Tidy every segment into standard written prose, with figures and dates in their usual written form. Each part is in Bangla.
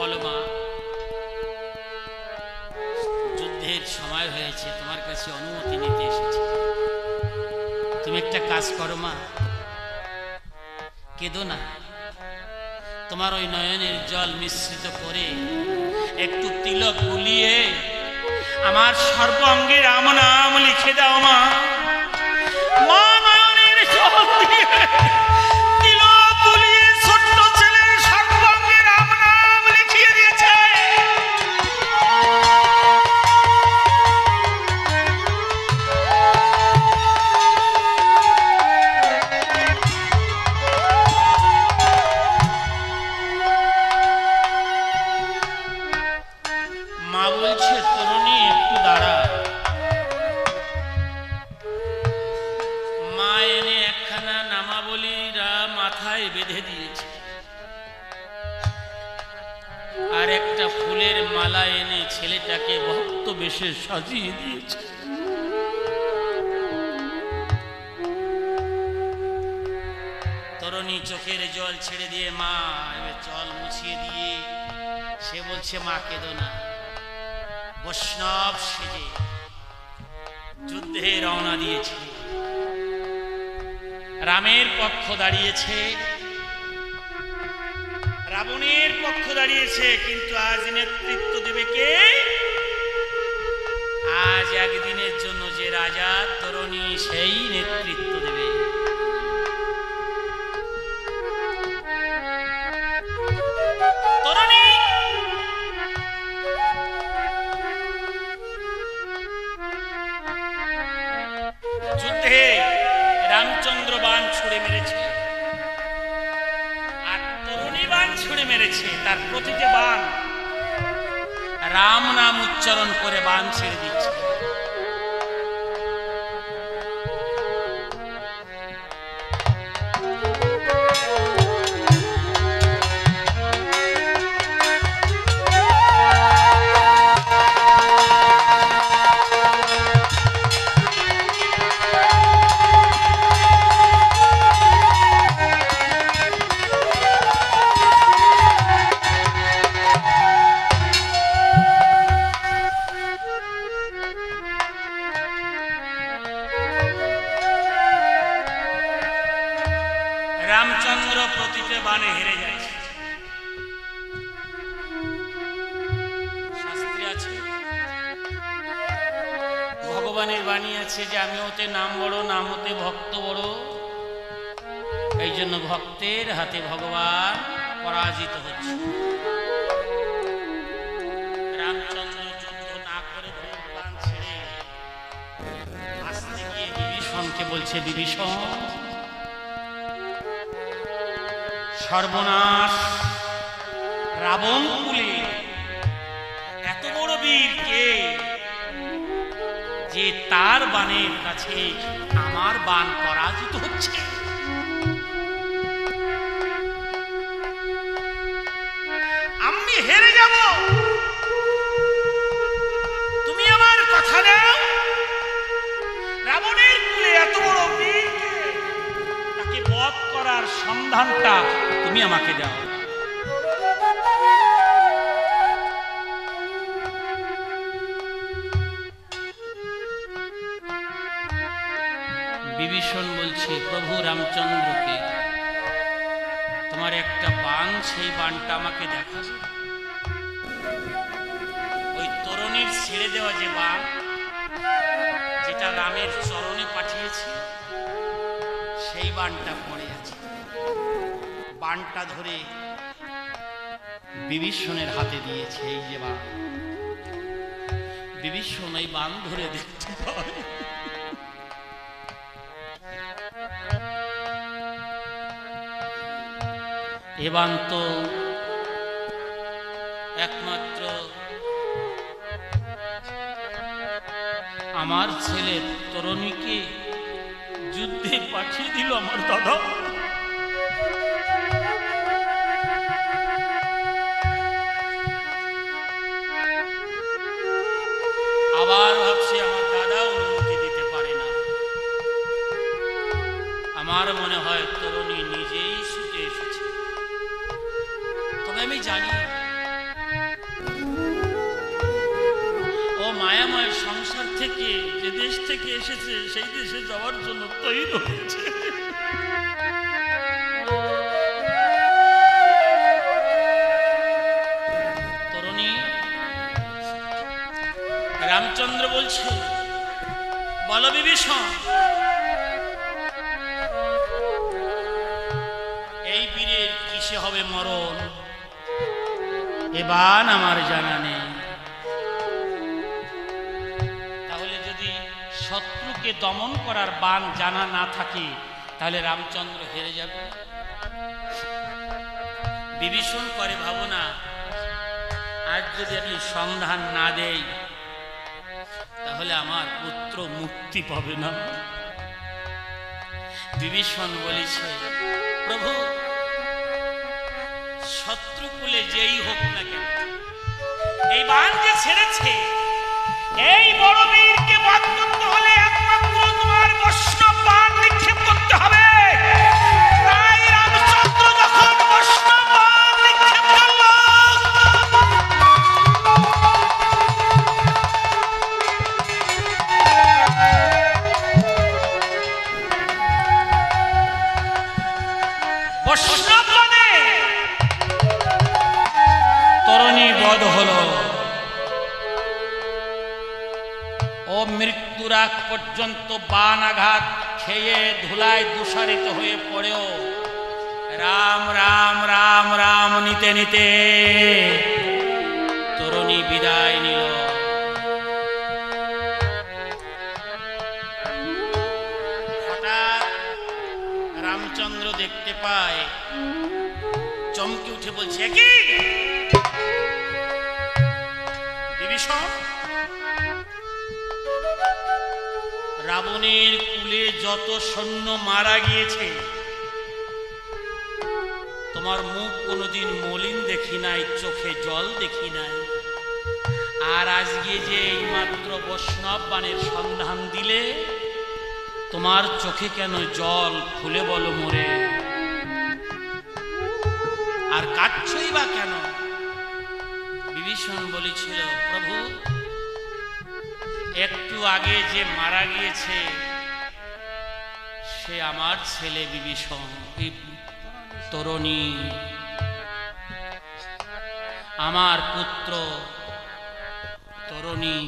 বলো মা, যুদ্ধের সময় হয়েছে, তোমার কাছে অনুমতি নিতে এসেছি। তুমি একটা কাজ করো মা, কেঁদো না। তোমার ওই নয়নের জল মিশ্রিত করে একটু তিলক বুলিয়ে আমার সর্বাঙ্গে রাম নাম লিখে দাও মা। মা নয়নের জল দিয়ে তিলক বুলিয়ে ছোট্ট ছেলের সর্বাঙ্গে রাম নাম লিখিয়ে দিয়েছে। মা বলছে, তরুণী একটু দাঁড়া। মা এনে একখানা নামাবলীরা মাথায় বেঁধে দিয়েছে, আর একটা ফুলের মালা এনে ছেলেটাকে ভক্ত বেশে সাজিয়ে দিয়েছে। তরুণী চোখের জল ছেড়ে দিয়ে মা জল মুছিয়ে দিয়ে সে বলছে, মা কেঁদো না। বৈষ্ণব সেজে যুদ্ধে রওনা দিয়েছে, রামের পক্ষ দাঁড়িয়েছে, রাবণের পক্ষ দাঁড়িয়েছে, কিন্তু আজ নেতৃত্ব দেবে কে? আজ একদিনের জন্য যে রাজা, তরুণী সেই নেতৃত্ব দেবে। তরুণী যুদ্ধে রামচন্দ্র বাণ ছুড়ে মেরেছে, আর তরুণী বাণ ছুড়ে মেরেছে। তার প্রতিটি বাণ রাম নাম উচ্চারণ করে বাণ ছেড়ে দিচ্ছে। রামচন্দ্র প্রতিটি বাণে হেরে যাচ্ছে। শাস্ত্রে আছে, ভগবানের বাণী আছে যে আমি হতে নাম বড়, নাম হতে ভক্ত বড়। এই জন্য ভক্তের হাতে ভগবান পরাজিত হচ্ছে। রামচন্দ্র যুদ্ধ না করে বাণ ছেড়ে আসতে গিয়ে বিভীষণকে বলছে, বিভীষণ সর্বনাশ, রাবণ কুলে এত বড় বীর কে যে তার বাণের কাছে আমার বাণ পরাজিত হচ্ছে? আমি হেরে যাব, তুমি আমার কথা দাও। রাবণের কুলে এত বড় বীর, তাকে বধ করার সন্ধানটা তুমি আমাকে দাও। বিভীষণ বলছে, প্রভু রামচন্দ্রকে তোমার একটা বাণ, সেই বাণটা আমাকে দেখাবে। ওই তরুণীর ছেড়ে দেওয়া যে বাণ, যেটা রামের চরণে পাঠিয়েছি, সেই বাণটা পড়ে আছে। বাণটা ধরে বিভীষণের হাতে দিয়েছে। এই যে বাণ, বিভীষণ এই বাণ ধরে দেখতে পায় এ বাণ তো একমাত্র আমার ছেলে তরুণীকে যুদ্ধে পাঠিয়ে দিল আমার দাদা। আবার ভাবছি আমার দাদা অনুমতি দিতে পারে না। আমার মনে হয় তরুণী নিজেই ছুটে এসেছে। তবে আমি জানি থেকে, যে দেশ থেকে এসেছে সেই দেশে যাওয়ার জন্য তৈরি হয়েছে। তরুণী রামচন্দ্র বলছে, বলো বিভীষণ, এই বীরের কিসে হবে মরণ? এ বাণ আমার জানা নেই। তাহলে যদি শত্রুকে দমন করার বাণ জানা না থাকে তাহলে রামচন্দ্র হেরে যাবে। বিভীষণ করে ভাবনা, আজ যদি আমি সন্ধান না দেই তাহলে আমার পুত্র মুক্তি পাবে না। বিভীষণ বলেছে, প্রভু, শত্রুকুলে যেই হোক না কেন, এই বাণ যে ছেড়েছে, এই বড় বীরকে বধ করতে হলে একমাত্র তোমার বৈষ্ণব বাণ নিক্ষেপ করতে হবে। তাই রামচন্দ্র যখন বৈষ্ণব বাণ নিক্ষেপ করল, বৈষ্ণব বাণে তরুণী বধ হলো। ও মৃত্যুর আগ পর্যন্ত বাণ আঘাত খেয়ে ধুলায় দূষারিত হয়ে পড়েও রাম রাম রাম রাম নিতে নিতে তরুণী বিদায় নিল। হঠাৎ রামচন্দ্র দেখতে পায়, চমকে উঠে বলছে, কি বিভীষণ, রাবণের কুলে যত সৈন্য মারা গিয়েছে তোমার মুখ কোনোদিন মলিন দেখি নাই, চোখে জল দেখি নাই, আর আজকে যে এইমাত্র বৈষ্ণব বাণের সন্ধান দিলে তোমার চোখে কেন জল? খুলে বলো মোরে, আর কাঁদছই বা কেন? বিভীষণ বলেছিল, প্রভু, একটু আগে যে মারা গিয়েছে সে আমার ছেলে বিভীষণ, তরুণী, আমার পুত্র তরুণী।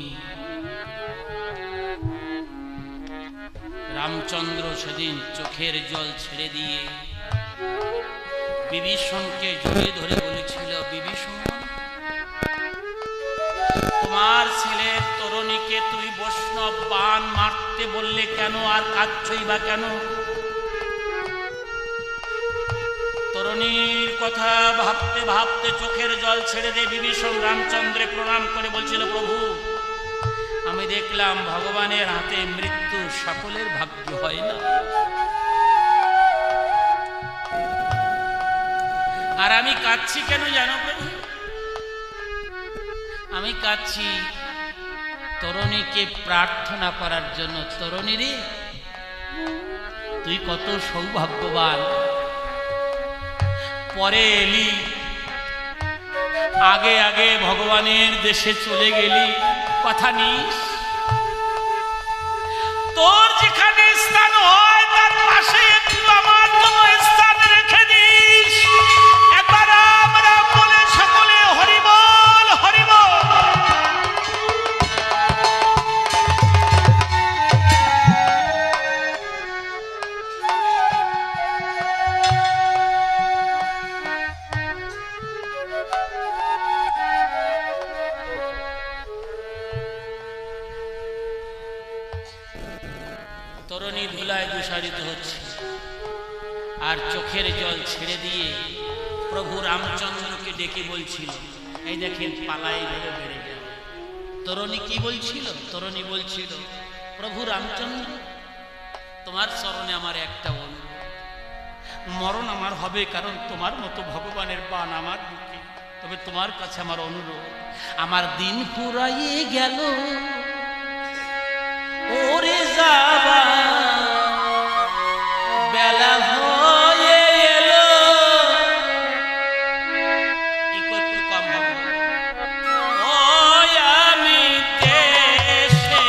রামচন্দ্র সেদিন চোখের জল ছেড়ে দিয়ে বিভীষণকে জড়িয়ে ধরে বলেছিল, বিভীষণ, তোমার ছেলে তরুণীকে তুই বৈষ্ণব বাণ মারতে বললে কেন, আর কাঁদছই বা কেন? তরুণীর কথা ভাবতে ভাবতে চোখের জল ছেড়ে দিয়ে বিভীষণ রামচন্দ্রে প্রণাম করে বলছিল, প্রভু, আমি দেখলাম ভগবানের হাতে মৃত্যু সকলের ভাগ্য হয় না, আর আমি কাঁদছি কেন জানো প্রভু? আমি কাঁদছি তরুণীকে প্রার্থনা করার জন্য। তরুণী রে, তুই কত সৌভাগ্যবান, পরে এলি, আগে আগে ভগবানের দেশে চলে গেলি, কথা নিস, তোর যেখানে স্থান হয় তার পাশে একটু আমার জন্য স্থান রেখে দিস। একবার আমরা বলে সকলে হরিবল হরিবল। তরুণী ধুলায় দূষারিত হচ্ছে আর চোখের জল ছেড়ে দিয়ে প্রভু রামচন্দ্রকে ডেকে বলছিল, এই দেখেন পালাই ধরে বেড়ে গেল। তরুণী কি বলছিল? তরুণী বলছিল, প্রভু রামচন্দ্র, তোমার চরণে আমার একটা অনুরোধ, মরণ আমার হবে কারণ তোমার মতো ভগবানের বাণ আমার বুকে, তবে তোমার কাছে আমার অনুরোধ, আমার দিন ফুরাইয়ে গেল, ওরে যাবা বেলা হয়ে এলো, একটু কম হবে, ও আমি দেশে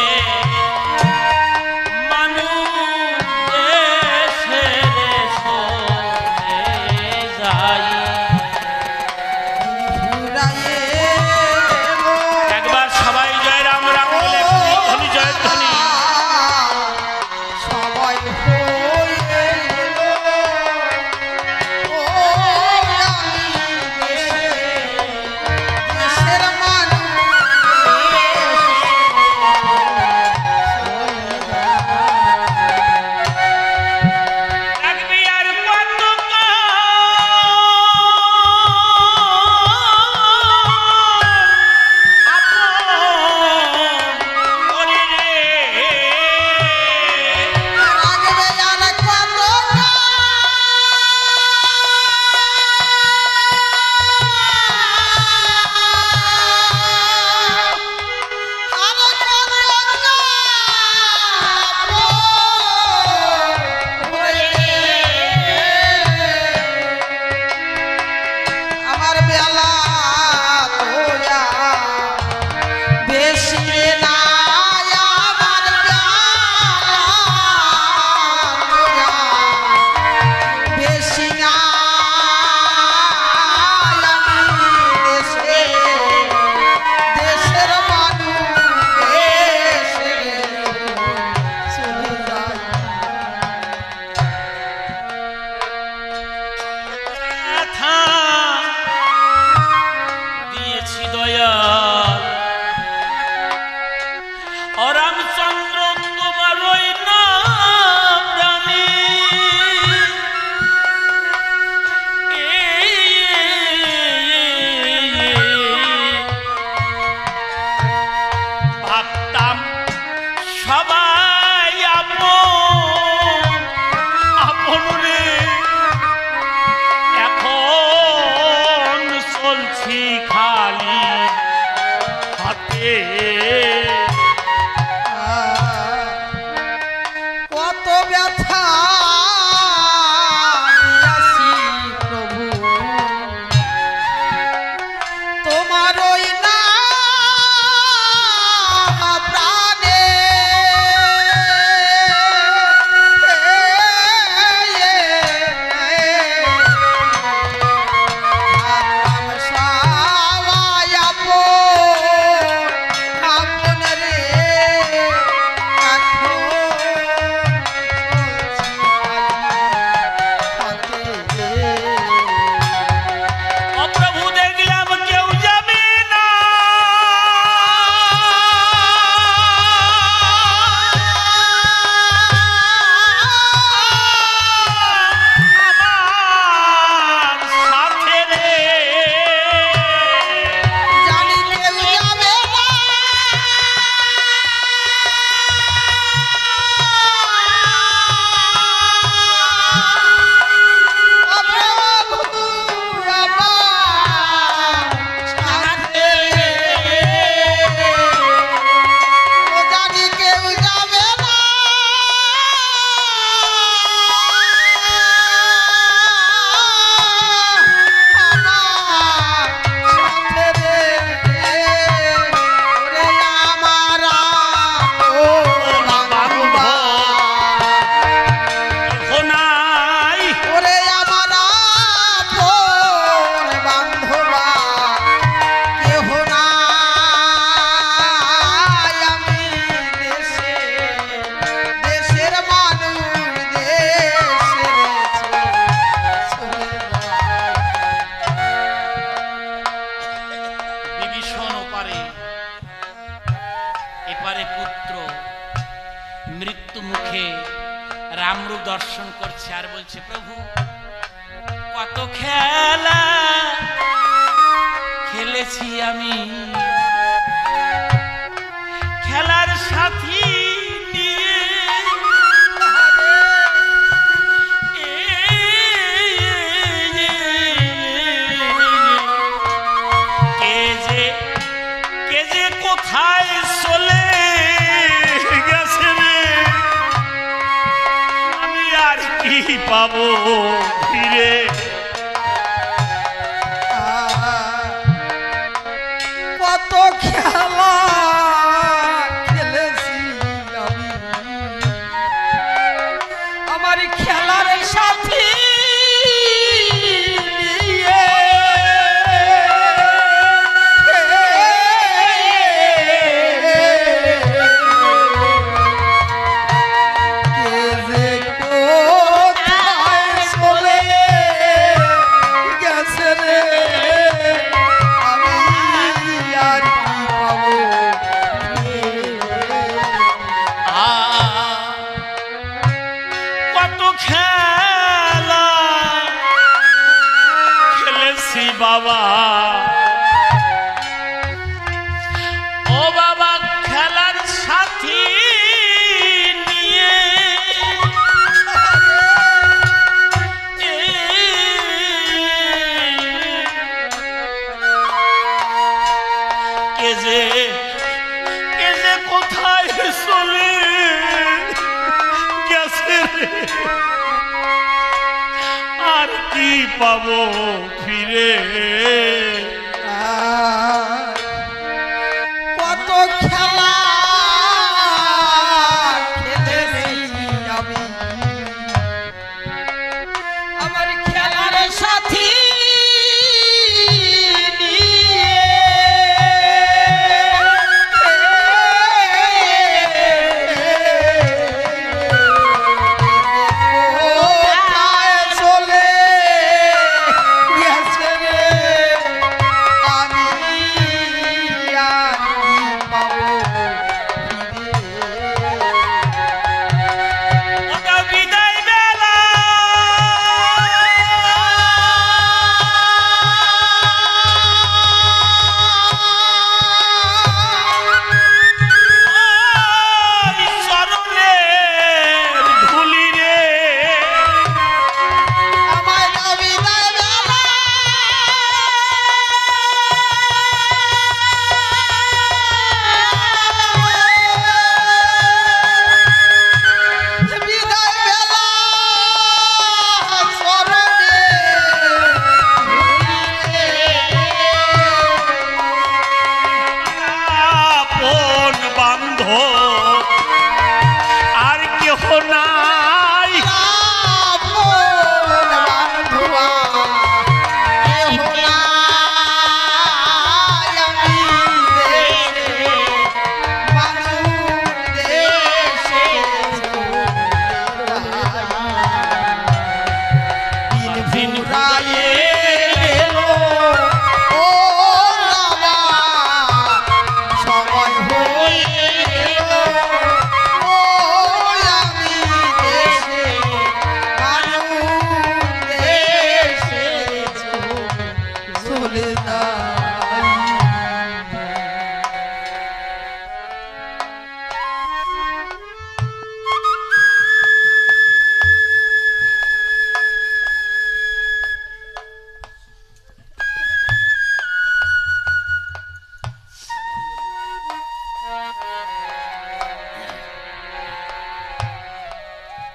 রামরূপ দর্শন করছে আর বলছে, প্রভু কত খেলা খেলেছি আমি, খেলার সাথী নিয়ে কে যে কোথায় চলে গেছে রে, আমি আর কি পাবো ফিরে। কত খেলা খেলেছি আমি, আমার খেলার সাথী বাবা, ও বাবা খেলার সাথী নিয়ে কে যে কোথায় চলে গেছে, আর কি পাবো ফিরে। কত খেলা খেলেছি আমি, আমার খেলার সাথী আর কেহ নাই,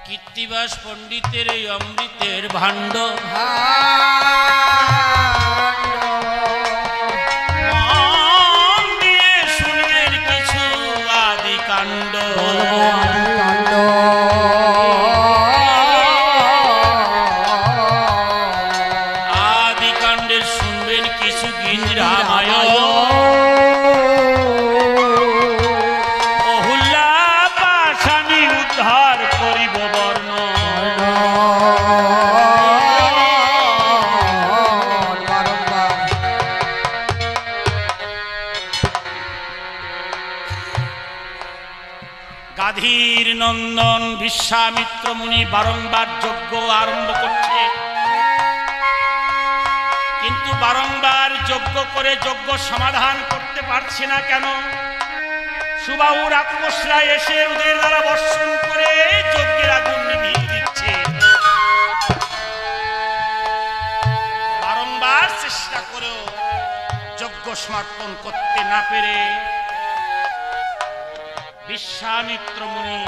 কীর্তিবাস পণ্ডিতের এই অমৃতের ভাণ্ড মন দিয়ে শুনবেন কিছু আদি কাণ্ড, আদি কাণ্ডের শুনবেন কিছু গীত রামায়ণ, উদ্ধার করিব বর্ণ। গাধীর নন্দন বিশ্বামিত্র মুনি বারংবার যজ্ঞ আরম্ভ করছে, কিন্তু বারংবার যজ্ঞ করে যজ্ঞ সমাধান করতে পারছে না। কেন? সুবাহু রাক্ষসরা এসে ওদের দ্বারা বর্ষণ করে যজ্ঞের আগুন নিভিয়ে দিচ্ছে। বারংবার চেষ্টা করেও যজ্ঞ সমর্পণ করতে না পেরে বিশ্বামিত্র মুনি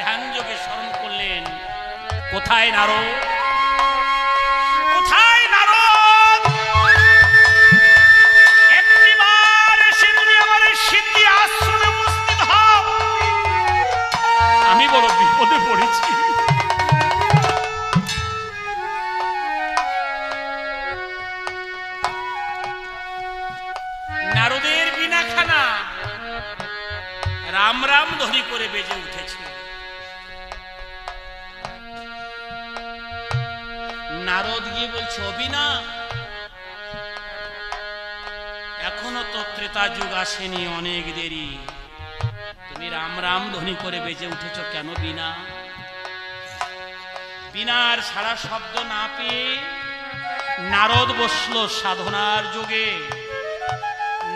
ধ্যান যোগে স্মরণ করলেন, কোথায় নারদ, কোথায় নারদ, একটিবার এসে তুমি আমার এই সিদ্ধি আশ্রমে উপস্থিত হও, আমি বড় বিপদে পড়েছি। নারদের বীণাখানা রাম রাম ধ্বনি করে বেজে উঠেছে। নারদ গিয়ে বলছে, অবিনা, এখনো তো ত্রেতা যুগ আসেনি, অনেক দেরি, তুমি রাম রাম ধ্বনি করে বেজে উঠেছ কেন বিনা? বিনার সারা শব্দ না পেয়ে নারদ বসল সাধনার যোগে।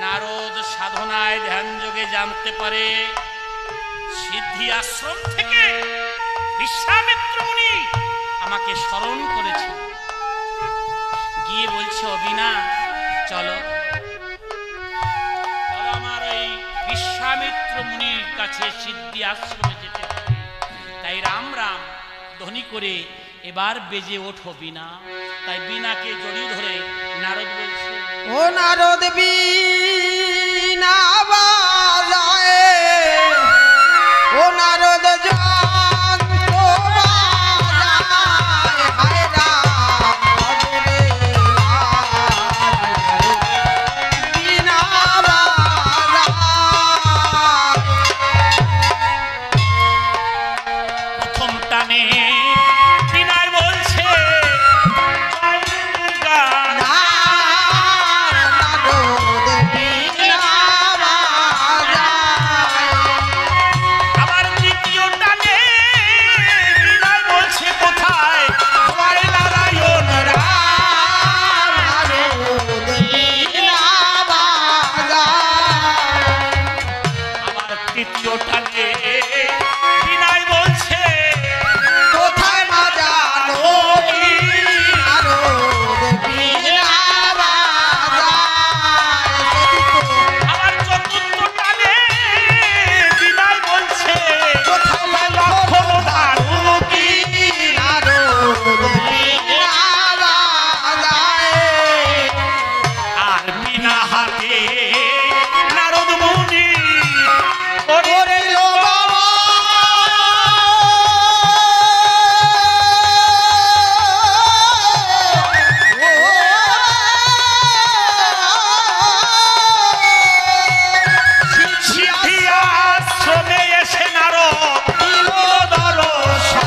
নারদ সাধনায় ধ্যান যোগে জানতে পারে সিদ্ধি আশ্রম থেকে বিশ্বামিত্র মুনি আমাকে স্মরণ করেছে। গিয়ে বলছে, অবিনা, চলো চলো আমার ওই বিশ্বামিত্র মুনির কাছে সিদ্ধি আশ্রমে যেতে হবে। তাই রাম রাম ধ্বনি করে এবার বেজে ওঠো বিনা। তাই বিনাকে জড়িয়ে ধরে নারদ বলছে, ও নারদ বীণা বাজায়, ও নারদ যন্ত্র বাজায়, হায় রাম ভজরে বীণা বাজায়। প্রথম টানে বিনায় বলছে, জয় দুর্গা। আবার দ্বিতীয় টানে বিনায় বলছে, কোথায়? জয় নারায়ণ। আবার তৃতীয় টানে বিনায় বলছে, কোথায় না জানো আবার চতুর্থ টানে বিনায় বলছে, কোথায় লক্ষণ ধারুকি। আর বিনা হাতে নারদ মুনি ওরে সিদ্ধি আশ্রমে এসে নারদ দিল দর্শন।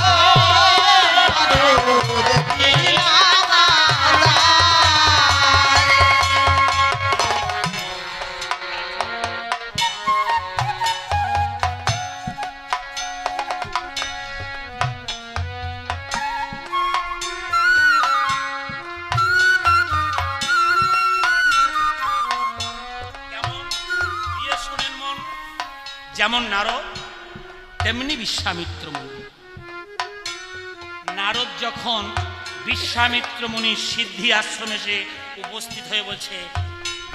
কেমন? দিয়ে শোনেন মন, যেমন নারদ তেমনি বিশ্বামিত্র মুনি। নারদ যখন বিশ্বামিত্র মুনির সিদ্ধি আশ্রমে এসে উপস্থিত হয়ে বলছে,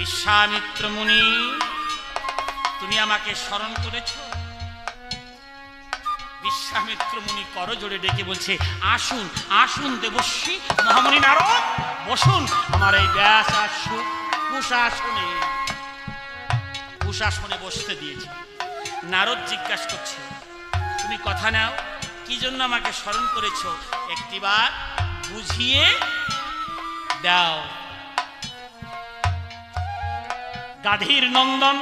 বিশ্বামিত্র মুনি, তুমি আমাকে স্মরণ করেছ? বিশ্বামিত্র মুনি করজোড়ে ডেকে বলছে, আসুন আসুন দেবশ্রী মহামুনি নারদ, বসুন আমার এই ব্যাস কুশাসনে। কুশাসনে বসতে দিয়েছে। নারদ জিজ্ঞাসা করছে, তুমি কথা নাও, কি জন্য আমাকে স্মরণ করেছ, একটিবার বুঝিয়ে দাও। গাধীর নন্দন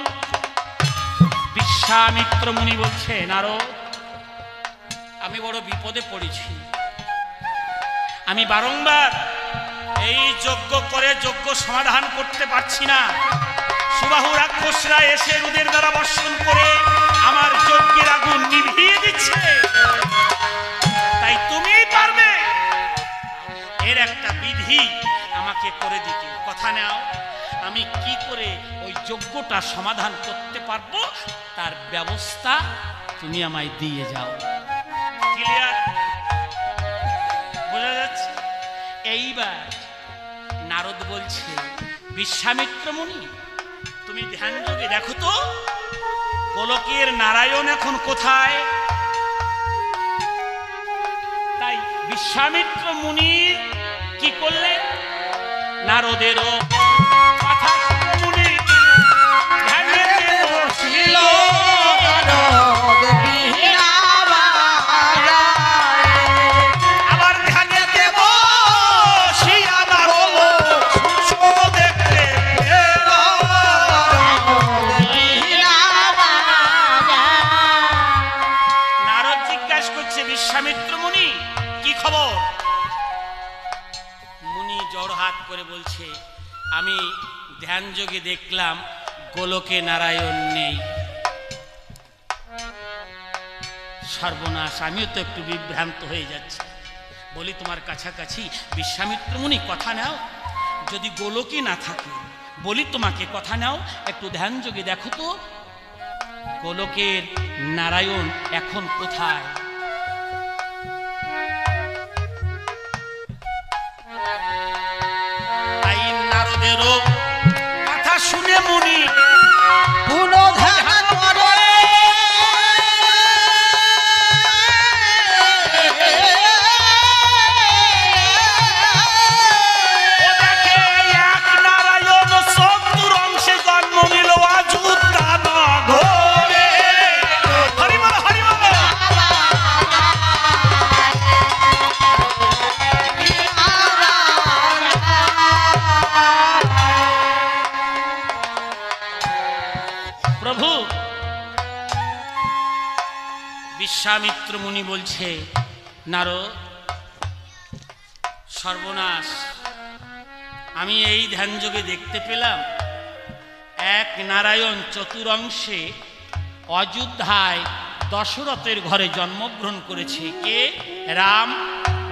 বিশ্বামিত্র মুনি বলছে, নারদ, আমি বড় বিপদে পড়েছি। আমি বারংবার এই যজ্ঞ করে যজ্ঞ সমাধান করতে পারছি না। সুবাহু রাক্ষসরা এসে রুদের দ্বারা বর্ষণ করে আমার যজ্ঞের আগুন নিভিয়ে দিচ্ছে, তাই তুমিই পারবে এর একটা বিধি আমাকে করে দিতে। কথা নাও, আমি কি করে ওই যজ্ঞটা সমাধান করতে পারবো তার ব্যবস্থা তুমি আমায় দিয়ে যাও। ক্লিয়ার? বোঝা যাচ্ছে? এইবার নারদ বলছে, বিশ্বামিত্র মুনি তুমি ধ্যান যোগে দেখো তো গোলকের নারায়ণ এখন কোথায়। তাই বিশ্বামিত্র মুনি কি করলেন, নারদেরও কথা শুনে মুনি ধ্যানেতে বসিল। আবার ধ্যানেতে বসিয়া নারদ দেখতে পেল। নারদ জিজ্ঞাসা করছে, বিশ্বামিত্র মুনি কি খবর? মুনি জড়হাত করে বলছে, আমি ধ্যান যোগে দেখলাম গোলকে নারায়ণ নেই। সর্বনাশ, আমিও তো একটু বিভ্রান্ত হয়ে যাচ্ছি। বলি তোমার কাছাকাছি বিশ্বামিত্র মুনি কথা নাও, যদি গোলকে না থাকে বলি তোমাকে কথা নাও, একটু ধ্যান যোগে দেখো তো গোলকের নারায়ণ এখন কোথায়। তাই নারদেরও কথা শুনে মুনি বিশ্বামিত্র মুনি বলছে, নারদ সর্বনাশ, আমি এই ধ্যান যোগে দেখতে পেলাম এক নারায়ণ চতুরংশে অযোধ্যায় দশরথের ঘরে জন্মগ্রহণ করেছে। কে? রাম,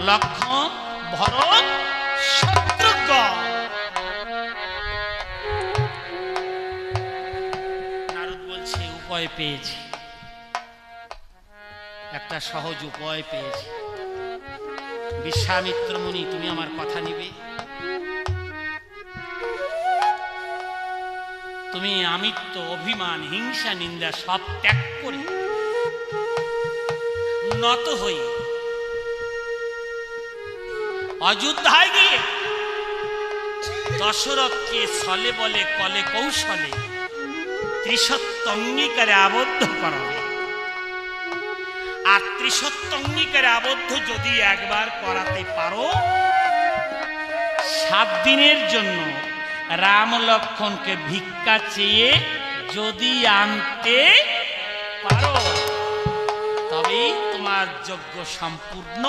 লক্ষ্মণ, ভরত, শত্রুঘ্ন। নারদ বলছে, উপায় পেয়েছি, একটা সহজ উপায় পেয়েছি। বিশ্বামিত্র মুনি তুমি আমার কথা নিবে? তুমি আমিত্ব, অভিমান, হিংসা, নিন্দা সব ত্যাগ করে নত হই অযোধ্যায় গিয়ে দশরথকে ছলে বলে কলে কৌশলে ত্রিসত্য অঙ্গীকারে আবদ্ধ করাবে। আর ত্রিসত্য অঙ্গীকারে আবদ্ধ যদি একবার করাতে পারো, 7 দিনের জন্য রাম লক্ষ্মণকে ভিক্ষা চেয়ে যদি আনতে পারো, তবেই তোমার যজ্ঞ সম্পূর্ণ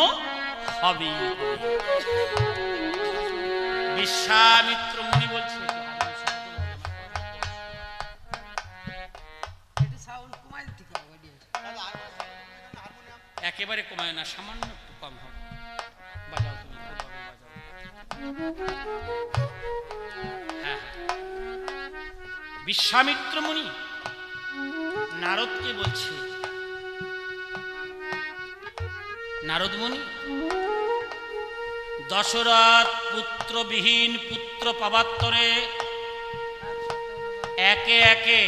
হবে। বিশ্বামিত্র মুনি বলছে, একেবারে কমায় না, সামান্য একটু কম হবে। বাজাও তুমি, হ্যাঁ। বিশ্বামিত্র মুনি নারদকে বলছে, নারদ মুনি, দশরথ পুত্রবিহীন পুত্র পাবাত্তরে একে একে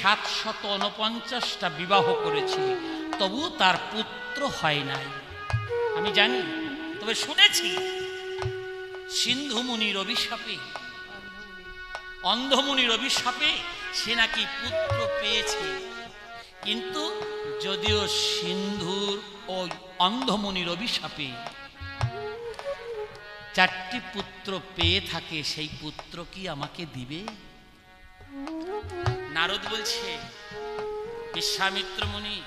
749টা বিবাহ করেছি, তবু তার পুত্র হয় নাই। আমি জানি, তবে শুনেছি সিন্ধু মুনির অভিশাপে, অন্ধমুনির অভিশাপে সে নাকি পুত্র পেয়েছে। কিন্তু যদিও সিন্ধুর ও অন্ধমুনির অভিশাপে 4টি পুত্র পেয়ে থাকে, সেই পুত্র কি আমাকে দিবে? নারদ বলছে, বিশ্বামিত্র মুনি,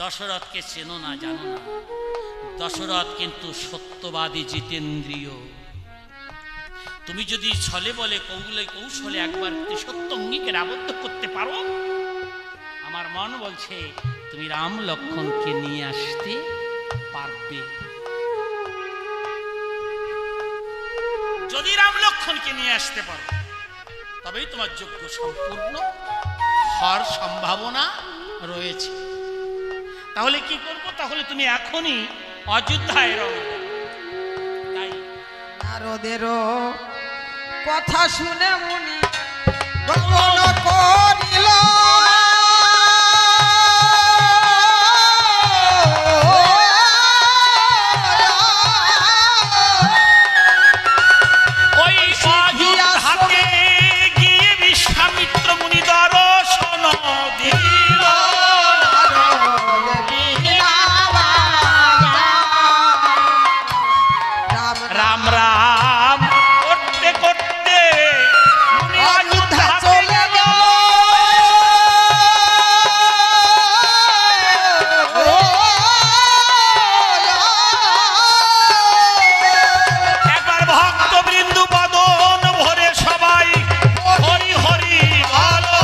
দশরথকে চেনো না, জানো না। দশরথ কিন্তু সত্যবাদী, জিতেন্দ্রীয়। তুমি যদি ছলে বলে কৌলে কৌশলে একবার ত্রিসত্যঙ্গীকে আবদ্ধ করতে পারো, আমার মন বলছে তুমি রাম লক্ষ্মণকে নিয়ে আসতে পারবে। যদি রাম লক্ষ্মণকে নিয়ে আসতে পারো তবেই তোমার যোগ্য সম্পূর্ণ হওয়ার সম্ভাবনা রয়েছে। তাহলে কি করব? তাহলে তুমি এখনই অযোধ্যায় রওনা দাও। তাই নারদেরও কথা শুনে মুনি গমন করিল। ওই অযোধ্যাতে গিয়ে বিশ্বামিত্র মুনি দর্শন দিল। রাম রাম করতে করতে মুনি অযোধ্যা চলে গেল। একবার ভক্তবৃন্দ বদন ভরে সবাই হরি হরি বলো।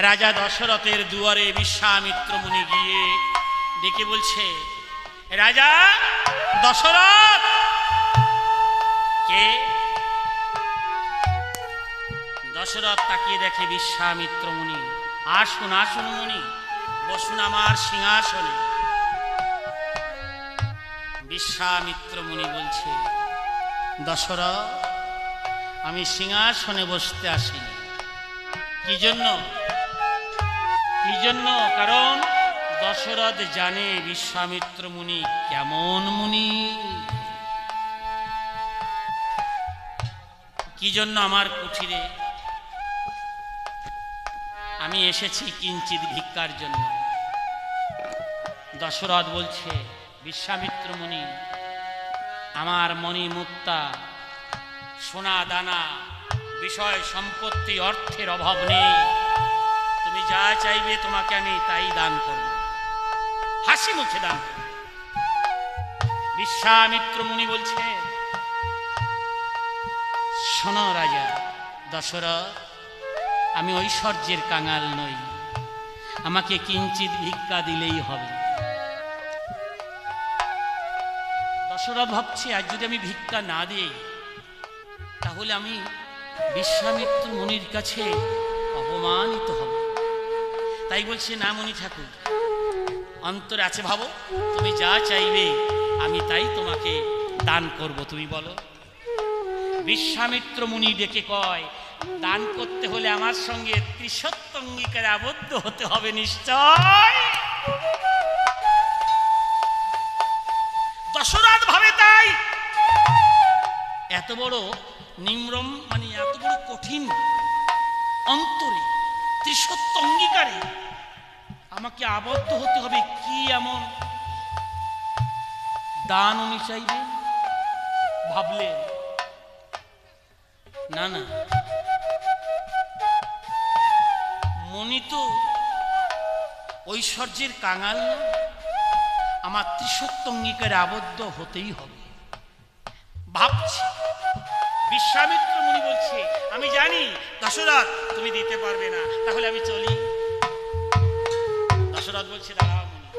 রাজা দশরথের দুয়ারে বিশ্বামিত্র মুনি গিয়ে ডেকে বলছে, রাজা দশরথ। কে? দশরথ তাকিয়ে দেখে বিশ্বামিত্র মুনি। আসুন আসুন মুনি, বসুন আমার সিংহাসনে। বিশ্বামিত্র মুনি বলছে, দশরথ আমি সিংহাসনে বসতে আসিনি। কি জন্য? কি জন্য? কারণ দশরথ জানে বিশ্বামিত্র মুনি কেমন মুনি। কি জন্য আমার কুঠিরে আমি এসেছি? কিঞ্চিত ভিক্ষার জন্য। দশরথ বলছে, বিশ্বামিত্র মুনি আমার মণি মুক্তা সোনা দানা বিষয় সম্পত্তি অর্থের অভাব নেই, তুমি যা চাইবে তোমাকে আমি তাই দান করব, হাসি মুখে দান করব। বিশ্বামিত্র মুনি বলছে, শোনো রাজা দশরথ, আমি ঐশ্বর্যের কাঙাল নই, আমাকে কিঞ্চিত ভিক্ষা দিলেই হবে। দশরথ ভাবছে আজ যদি আমি ভিক্ষা না দিই তাহলে আমি বিশ্বামিত্র মুনির কাছে অপমানিত হব। তাই বলছে, না মুনি ঠাকুর, অন্তরে আছে ভাবো, তুমি যা চাইবে আমি তাই তোমাকে দান করব, তুমি বলো। বিশ্বামিত্র মুনি ডেকে কয়, দান করতে হলে আমার সঙ্গে ত্রিসত্যঙ্গীকারে আবদ্ধ হতে হবে নিশ্চয়। দশরথ ভাবে তাই এত বড় নিম্রম মানে এত বড় কঠিন অন্তরে ত্রিসত্যঙ্গীকারে আমাকে আবদ্ধ হতে হবে, কি এমন দান উনি চাইবে? ভাবলেন না না, মনি তো ঐশ্বর্যের কাঙাল না, আমার ত্রিসত্যঙ্গীকারে আবদ্ধ হতেই হবে। ভাবছি বিশ্বামিত্র মুনি বলছে, আমি জানি দশরথ তুমি দিতে পারবে না, তাহলে আমি চলি। দশরথ বলছে, দাঁড়াও মুনি,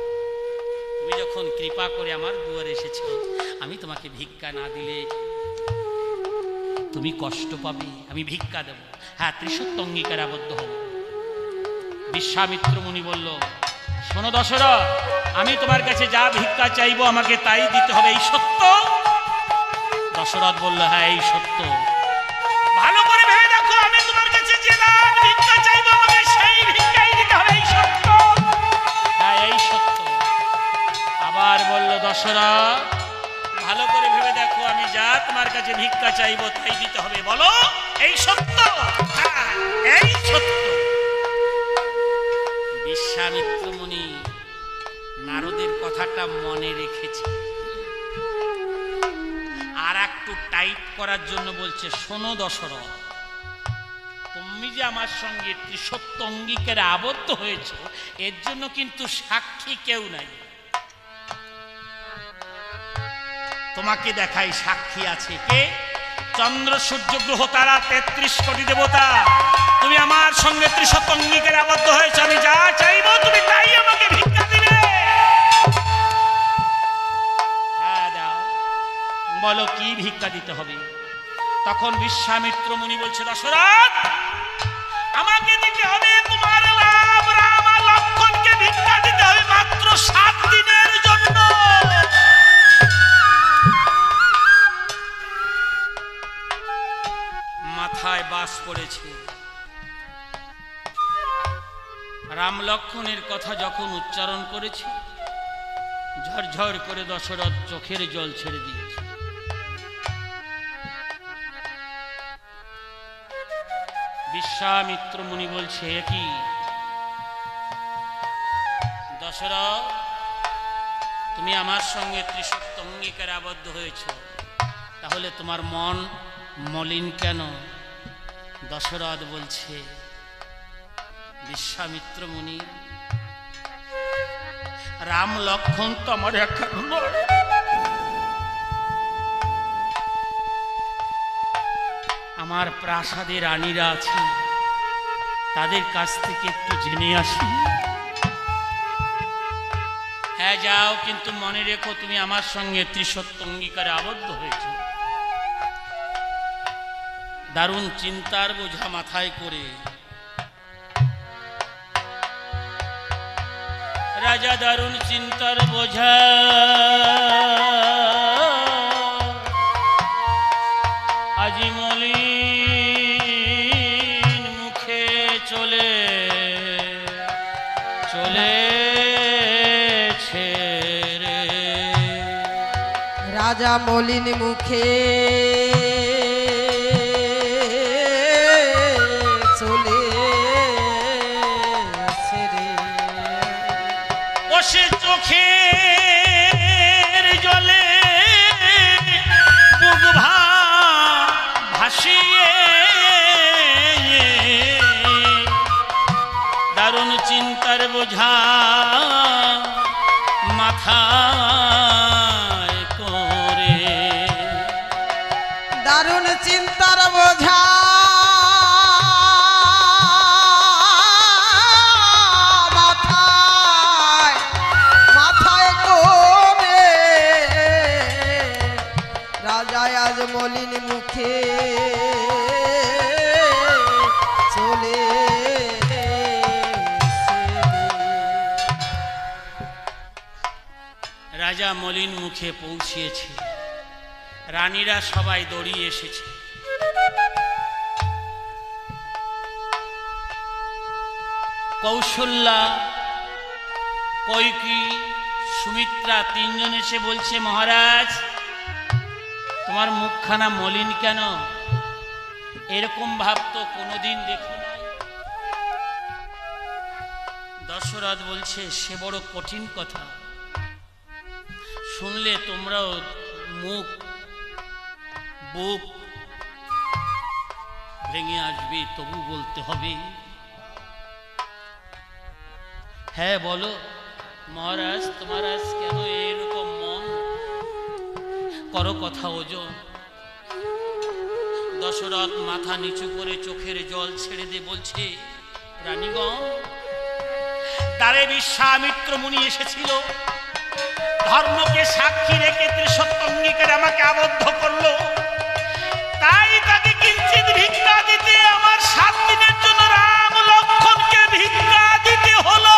তুমি যখন কৃপা করে আমার দুয়ারে এসেছ, আমি তোমাকে ভিক্ষা না দিলে তুমি কষ্ট পাবে, আমি ভিক্ষা দেব, হ্যাঁ ত্রিসত্যঙ্গীকারে আবদ্ধ হব। বিশ্বামিত্র মুনি বলল, শোনো দশরথ, আমি তোমার কাছে যা ভিক্ষা চাইবো আমাকে তাই দিতে হবে, এই সত্য? দশরথ বলল, হ্যাঁ এই সত্য। ভালো করে ভেবে দেখো, আমি তোমার কাছে যে দান ভিক্ষা চাইবো আমাকে সেই ভিক্ষাই দিতে হবে, এই সত্য? হ্যাঁ এই সত্য। আবার বলল দশরথ, ভালো করে ভেবে দেখো, আমি যা তোমার কাছে ভিক্ষা চাইবো তাই দিতে হবে, বলো এই সত্য? হ্যাঁ এই সত্য। বিশ্বামিত্র মুনি নারদের কথাটা মনে রেখেছে, আর একটু টাইট করার জন্য বলছে, শোনো দশরথ, তুমি যে আমার সঙ্গে ত্রিসত্য অঙ্গীকারে আবদ্ধ হয়েছ, এর জন্য কিন্তু সাক্ষী কেউ নাই। তোমাকে দেখাই সাক্ষী আছে কে? চন্দ্র, সূর্য, গ্রহ, তারা, 33 কোটি দেবতা। তুমি আমার সঙ্গে ত্রিসত্য অঙ্গীকারে আবদ্ধ হয়েছ, আমি যা চাইবো তুমি তাই আমাকে ভিক্ষা দিবে। হ্যাঁ দাও, বলো কি ভিক্ষা দিতে হবে? তখন বিশ্বামিত্র মুনি বলছে, দশরথ আমাকে দিতে হবে তোমার রাম, রাম আর লক্ষ্মণকে ভিক্ষা দিতে হবে মাত্র 7 দিনের জন্য। মাথায় বাস পড়েছে। রাম লক্ষ্মণের কথা যখন উচ্চারণ করেছে, ঝরঝর করে দশরথ চোখের জল ছেড়ে দিয়েছে। বিশ্বামিত্র মুনি বলছে, কি দশরথ তুমি আমার সঙ্গে ত্রিসত্য অঙ্গীকারে আবদ্ধ হয়েছ, তাহলে তোমার মন মলিন কেন? দশরথ বলছে, বিশ্বামিত্র মুনি রাম লক্ষ্মণ তো আমার একা নয়, আমার প্রাসাদে রানীরা আছে, তাদের কাছ থেকে একটু জেনে আসি। হ্যাঁ যাও, কিন্তু মনে রেখো তুমি আমার সঙ্গে ত্রিসত্য অঙ্গীকারে আবদ্ধ হয়েছ। দারুণ চিন্তার বোঝা মাথায় করে রাজা দারুণ চিন্তার বোঝা আজি মলিন মুখে চলেছে রে। রাজা মলিন মুখে চলেছে রে। ও সে চোখের জলে বুক ভাসিয়ে দারুণ চিন্তার বোঝা মাথায় করে, দারুণ চিন্তার বোঝা মাথায় মাথায় করে রাজা আজ মলিন মুখে চলে। রাজা মলিন মুখে পৌঁছিয়েছে, রানীরা সবাই দৌড়িয়ে এসেছে। কৌশল্যা, কৈকেয়ী, সুমিত্রা 3 জন এসে বলছে, মহারাজ তোমার মুখখানা মলিন কেন? এরকম ভাব তো কোনোদিন দেখো নাই। দশরথ বলছে, সে বড় কঠিন কথা, শুনলে তোমরাও মুখ বুক ভেঙে আসবে, তবু বলতে হবে। হ্যাঁ বলো মহারাজ, তোমার আজ কেন এরকম মন? করো কথা ওজন। দশরথ মাথা নিচু করে চোখের জল ছেড়ে দিয়ে বলছে, রানীগণ দ্বারে বিশ্বামিত্র মুনি এসেছিল, ধর্মকে সাক্ষী রেখে ত্রিসত্য অঙ্গীকারে আমাকে আবদ্ধ করলো, তাই তাকে কিঞ্চিত ভিক্ষা দিতে আমার 7 দিনের জন্য রাম লক্ষ্মণকে ভিক্ষা দিতে হলো।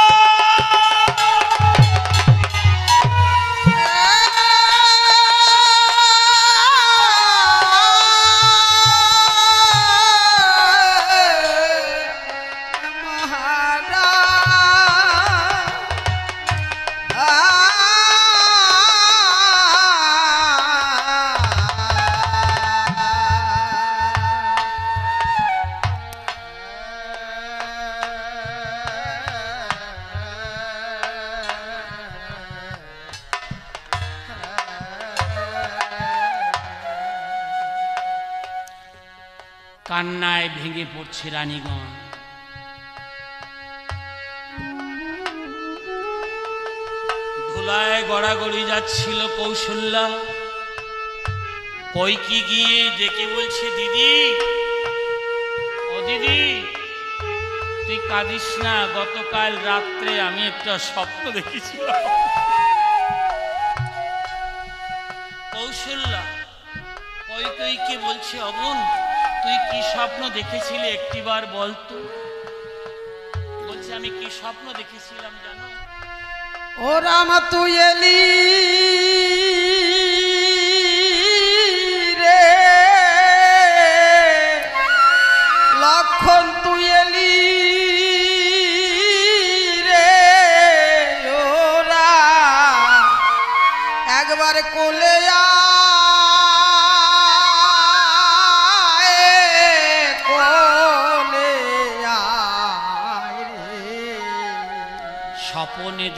কান্নায় ভেঙে পড়ছে রানীগণ। ধুলায় গড়াগড়ি যাচ্ছিল কৌশল্যা। কইকি গিয়ে ডেকে বলছে, দিদি, ও দিদি, তুই কাঁদিস না, গতকাল রাত্রে আমি একটা স্বপ্ন দেখেছিলাম। কৌশল্যা কইকে বলছে, অবন, তুই কি স্বপ্ন দেখেছিলি একটিবার বলতো। বলছে, আমি কি স্বপ্ন দেখেছিলাম জানো? ও রাম তুই এলি রে, লক্ষণ তুই এলি রে, ওরা একবার কোলে স্বপনে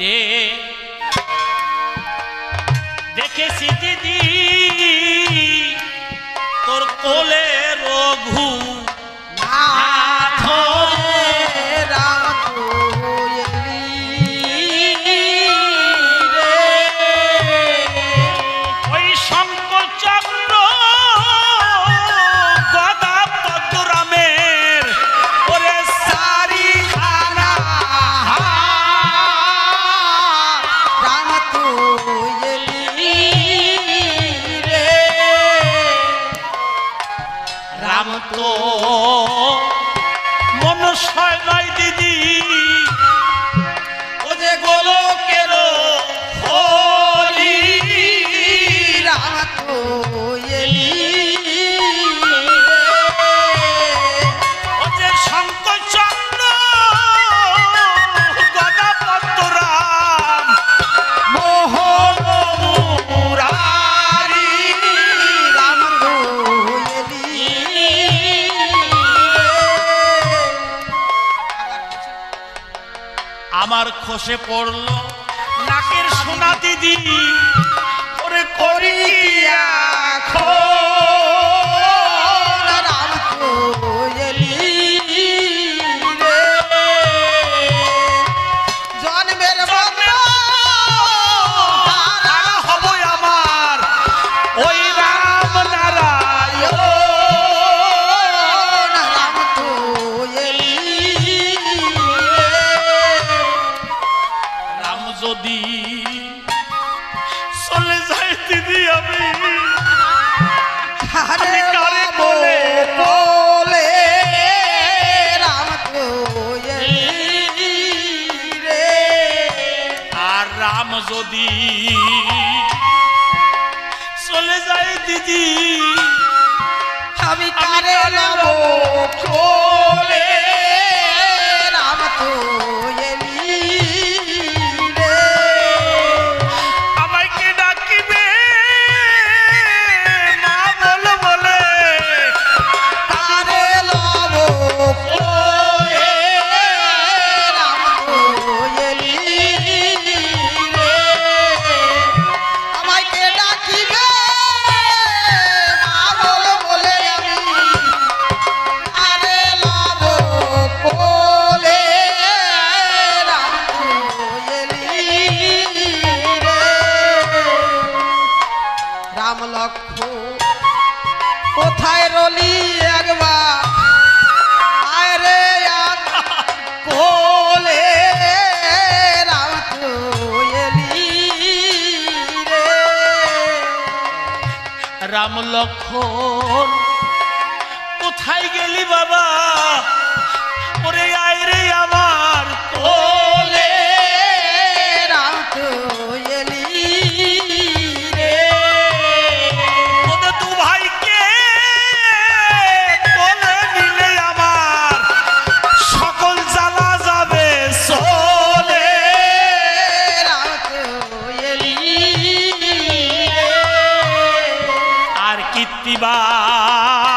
দেখেছি দিদি তোর কোলে রঘু ওই শঙ্কর চক্র গদা পদ্মরামের ওরে সারি খানা রাম তো মনুষ্য নয় দিদি, ও যে গোলকের হরি। রাম তো এলি ও যে শঙ্কর চক্র গদা পদ্মরাম মোহন মুরারি। রাম তো এলি। আমার খসে পড়লো নাকের সোনা দিদি, ওরে করি রাম তো এলি রে, জন্মের তারা হব আমার ওই রাম নারায়ণ। রাম তো এলি রাম যদি চলে যায় দিদি, আমি আরে কারে বলে বলে বলে রাম তো এলি রে, আর রাম যদি চলে যায় দিদি, আমি কারে লব কোলে। রাম তো এলি রে, আমাকে ডাকিবে মা বলে বলে, কারে লব কোলে। রাম তো এলি রে, আমাকে ডাকিবে মা বলে বলে, আমি কারে লব কোলে। রাম তো এলি রে, রাম লক্ষ্মণ কোথায় রলি একবার আয় রে কোলে। রাম তো এলি রে, রাম লক্ষণ কোথায় গেলি বাবা, ওরে আয় রে আমার কোলে। রাম তো এলি রে, ওদের দু ভাইকে কোলে নিলে আমার সকল জ্বালা যাবে চলে। রাম তো এলি রে, আর কীর্তিবার